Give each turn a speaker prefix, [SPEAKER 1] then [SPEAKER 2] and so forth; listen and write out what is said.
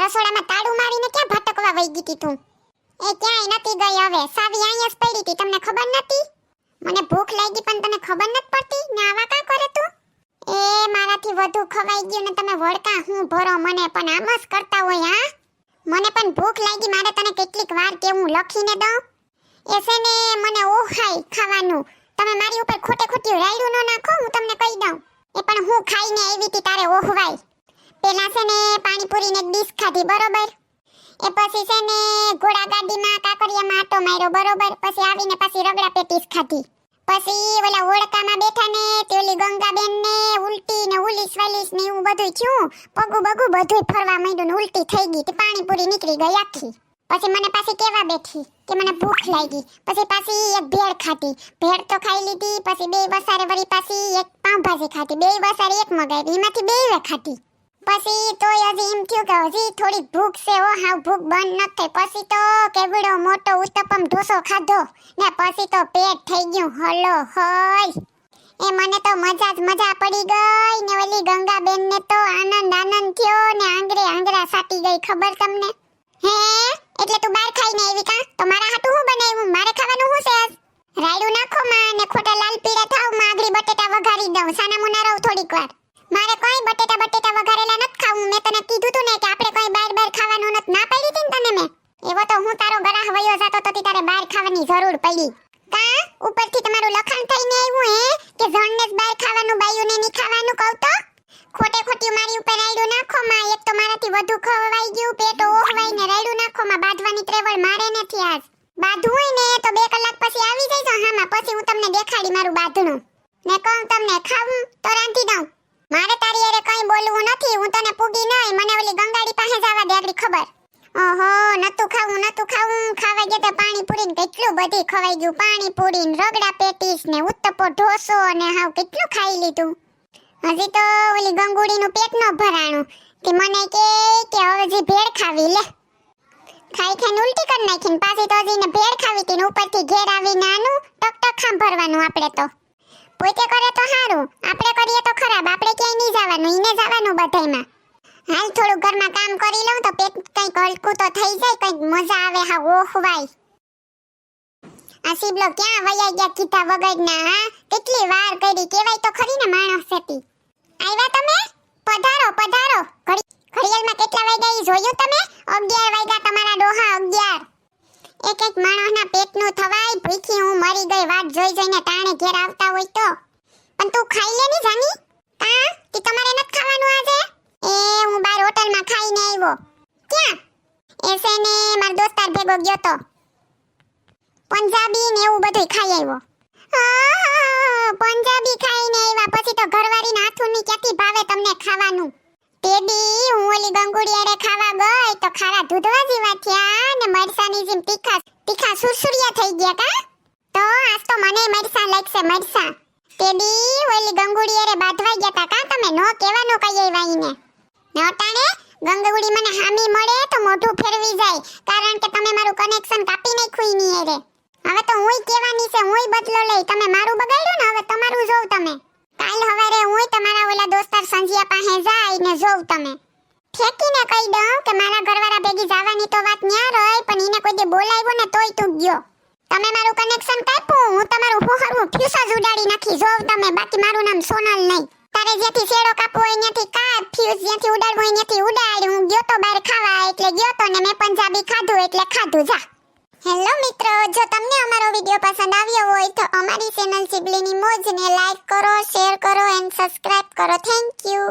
[SPEAKER 1] રસોડામાં તાળું મારીને ક્યાં ભટકવા વઈ ગઈ તી તું? એ ક્યાંય નથી ગઈ હવે. સાવી અહીંયા જ પડી હતી, તમને ખબર નથી? મને ભૂખ લાગી પણ તને ખબર નથી પડતી ને આવા કા કરે તું? એ મારાથી વધુ ખવાઈ ગયું ને તમે વળકા હું ભરો મને પણ આમ જ કરતા હોય હા? મને પણ ભૂખ લાગી, મારે તને કેટલીક વાર કેવું લખીને દઉં? એ છે ને મને ઓહાય ખાવાનું. તમે મારી ઉપર ખોટે ખોટી રાયડું ન નાખો, હું તમને કહી દઉં. એ પણ હું ખાઈને આવી હતી તારે ઓહવાય. પેલા છે ને પાણીપુરીને એક ડીશ ખાધી બરોબર. એ પછી છે ને ઘોડા ગાડીમાં કાકરિયામાં આટો માર્યો બરોબર. પછી આવીને પાછી રગડા પેટીસ ખાધી. પછી ઓલા ઓળકામાં બેઠા ને તે ઓલી ગંગાબેન ને ઉલટી ને ઉલીસ વાલીસ ને એવું બધું થયું. પગુ બગુ બધું ફરવા માંડ્યું ને ઉલટી થઈ ગઈ. તે પાણીપુરી નીકળી ગઈ આખી. પછી મને પાછી કેવા બેઠી કે મને ભૂખ લાગી. પછી પાછી એક ભેળ ખાધી. ભેળ તો ખાઈ લીધી. પછી બે વસારે વળી પાછી એક પાવભાજી ખાધી. બે વસારે એક મગાવી, એમાંથી બે ખાધી. પછી તોય હજી એમ થયું કે હજી થોડી ભૂખ છે હો, હાવ ભૂખ બંધ ન થઈ. પછી તો કેવડો મોટો ઉત્તપમ ઢોસો ખાધો ને પછી તો પેટ થઈ ગયું હલો હોય. એ મને તો મજા જ મજા પડી ગઈ ને ઓલી ગંગાબેન ને તો આનંદ થયો ને આંગરે આંગરા સાટી ગઈ. ખબર તમને? હે એટલે તું બહાર ખાઈને આવી કા? તો મારા હાટું હું બનાવ્યું? મારે ખાવાનું હું છે આજ? રાયડું નાખો માં ને ખોટા લાલ પીળા થાવ માં આગળી બટેટા વઘારી દઉં. સાના મુના રહું થોડીક વાર. મારે કોઈ બટેટા વઘારેલા નથી ખાવું. મેં તને કીધું તું ને કે આપણે કોઈ બહાર ખાવાનું નથી, ના પાડી હતી ને તને મેં. એવો તો હું તારો ગરાહ વયો જાતો તો તારે બહાર ખાવાની જરૂર પડી કા? ઉપરથી તમારું લખાણ થઈને આવ્યું હે કે જણને જ બહાર ખાવાનું, બાયુને નહીં ખાવાનું કહું તો? ખોટે ખોટી મારી ઉપર રાયડું નાખો માં. એક તો મારાથી વધુ ખવાઈ ગયું, પેટ ઓહવાઈ ને રાયડું નાખો માં. બાંધવાની ત્રેવડ મારે નથી આજ. બાંધવું હોય ને તો 2 કલાક પછી આવી જઈજો હામાં. પછી હું તમને દેખાડી મારું બાંધણું ને કહું તમને ખાવું તો રાંધી દઉં. મારે તારી હારે કઈ બોલવું નથી. હું તને પૂગી નહીં. મને ઓલી ગંગાડી પાસે જવા દે આગળ. ખબર? ઓહો નતું ખાવું. ખાવા ગયા તો પાણીપુરી ને કેટલું બધી ખવાઈ ગયું. પાણીપુરી ને રગડા પેટીસ ને ઉત્તપો ઢોસો ને હાવ કેટલું ખાઈ લીધું. હજી તો ઓલી ગંગુડીનું પેટ ન ભરાણું કે મને કે હવે જે ભેળ ખાવી લે. ખાઈ ખાઈને ઉલટી કરી નાખીને પાછી તો હજી ને ભેળ ખાવી હતી ને ઉપરથી ઘેર આવીને આનું ટક સાંભળવાનું. આપણે તો પોતે કરે તો સારું, આપણે કરીએ તો ખરાબ. આપણે ક્યાંય નહીં જવાનું, ઈને જવાનું બધાયમાં. હાલ થોડું ઘરમાં કામ કરી લઉં તો પેટ કંઈક હલકું તો થઈ જાય, કંઈક મજા આવે. હા ઓહવાય. આ સીબલો ક્યાં વયા ગયા કીધા વગરના? હા કેટલી વાર કરી, કેવાય તો ખરી ને માણસ હતી. આવ્યા તમે? પધારો પધારો. ઘડિયાળમાં કેટલા વાગ્યા ઈ જોયું તમે? 11 વાગ્યા તમારા ડોહા 11. એક માણસના પેટનું થવાય. ભૂખી હું મરી ગઈ વાત જોઈ જોઈને તાણે ઘેર આવતા હોય તો. પણ તું ખાઈ લે ની જાની કા? કે તમારે નથી ખાવાનું આજે? એ હું બાર હોટલમાં ખાઈને આવ્યો. ક્યાં? એસે ને માર દોસ્તાર ભેગો ગયો તો. પંજાબી ને એવું બધું ખાઈ આવ્યો. પંજાબી ખાઈને આવ્યા પછી તો ઘરવાળીના હાથુંની ક્યાંથી ભાવે તમને ખાવાનું? તેદી હું ઓલી ગંગુડિયારે ખાવા ગઈ તો ખારા દૂધવા જેવા થયા ને મરસાની જેમ તીખા સુરસુરિયા થઈ ગયા કા? તો આજ તો મને મરસા લાગશે મરસા. તેદી ઓલી ગંગુડિયારે બાંધવા ગયા તા કા? તમે નો કહેવાનો કઈ આવ્યાઈને ને અટાણે ગંગુડી મને હામી મળે તો મોઢું ફેરવી જાય, કારણ કે તમે મારું કનેક્શન કાપી નાખ્યું ની એરે. હવે તો હુંય કહેવાની છે, હુંય બદલો લઈ. તમે મારું બગાડ્યું ને, હવે તમારું જોવ તમે. કાલ હવારે હુંય તમારા ઓલા દોસ્તાર સંજિયા પાસે જાય ને જોવ તમે. ઠેકીને કહી દઉં કે મારા ઘરવાળા ભેગી જવાની તો વાત ન્યા રહી, પણ એને કોઈ દે બોલાવ્યો ને તોય તું ગયો. તમે મારું કનેક્શન કાપ્યું, હું તમારું હોહરવું ફ્યુઝ જ ઉડાડી નાખી જોવ તમે. બાકી મારું નામ સોનલ નહીં. તારે જેથી શેડો કાપવો હોય ત્યાંથી કાપ, ફ્યુઝ જ્યાંથી ઉડાડવું હોય ત્યાંથી ઉડાડ. હું ગયો તો બહાર ખાવા એટલે ગયો તો ને મેં પંજાબી ખાધું એટલે ખાધું. જા. હેલો મિત્રો, જો તમને અમારો વિડિયો પસંદ આવ્યો હોય તો અમારી ચેનલ સિબલીની મોજને લાઈક કરો, શેર કરો એન્ડ સબસ્ક્રાઇબ કરો. Thank you.